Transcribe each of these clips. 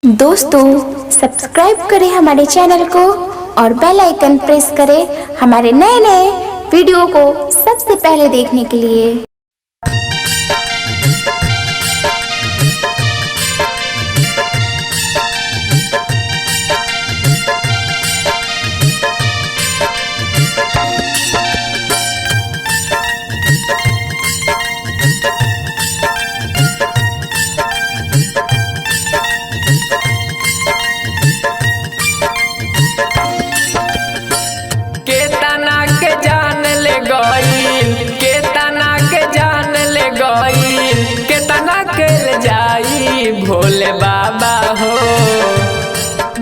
दोस्तों सब्सक्राइब करें हमारे चैनल को और बेल आइकन प्रेस करें हमारे नए नए वीडियो को सबसे पहले देखने के लिए। भोले बाबा हो,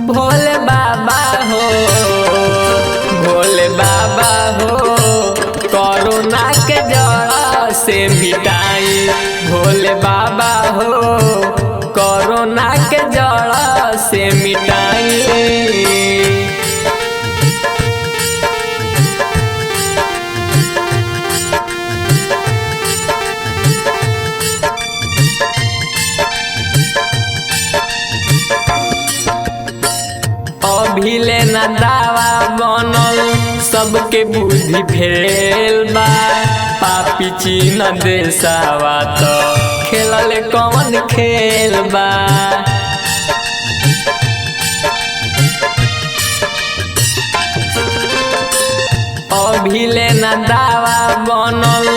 भोले बाबा हो, भोले बाबा हो, कोरोना के जड़ से मिटाई। भोले बाबा हो, कोरोना के जड़ से मिटाई। अभिले न दावा बनल, सबके बुद्धि फेल बा। पापी चीन देसावा तो खेलले कौन खेल बा। अभिले न दावा बनल,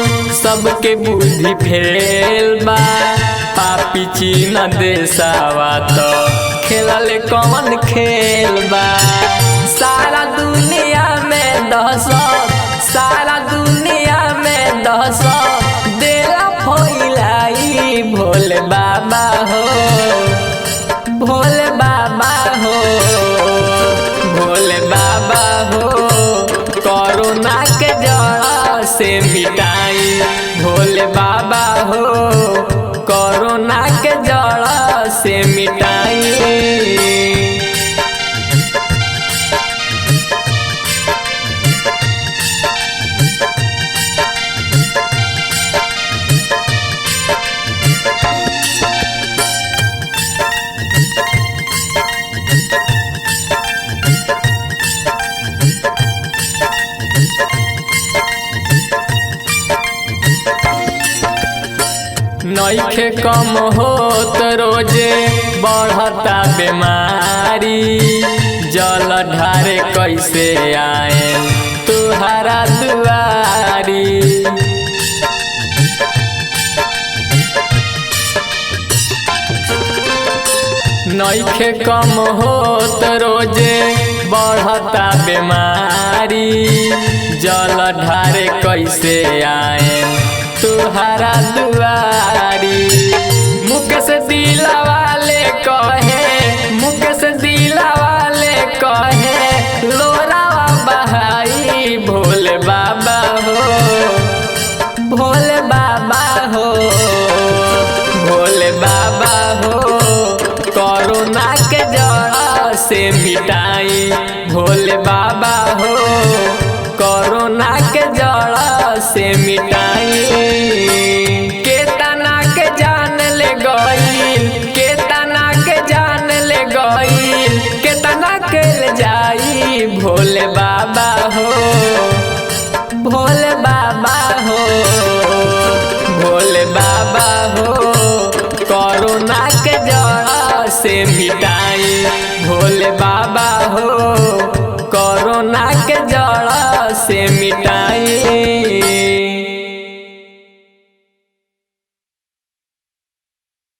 सबके बुद्धि फेल बा। पापी चीन देसावा तो खेलले कौन खेल बा। सारा दुनिया में दहशत, सारा दुनिया में दहशत देला फैलाई। भोले बाबा हो, भोले बाबा हो, भोले बाबा हो, कोरोना के जड़ से मिटाई। भोले बाबा हो, कोरोना के जड़ से मिटाई। नइखे कम होत रोजे बढ़ता बीमारी। जल ढारे कैसे आए तुहरा दुआरी। नइखे कम होत रोजे बढ़ता बीमारी। जल ढारे कैसे आए तुहरा दुआरी। मुकेश दिला वाले कहे, मुकेश दिला वाले कहे लोरावा बहाई। भोले बाबा हो, भोले बाबा हो, भोले बाबा हो, कोरोना के जड़ से मिटाई। भोले बाबा हो, कोरोना के जड़ से मिटाई। केतना के जान ले गईल, केतना के जान ले गईल, केतना के ले जाई। भोले बाबा हो, भोले बाबा हो, भोले बाबा हो, कोरोना के जड़ से मिटाई। भोले बाबा हो,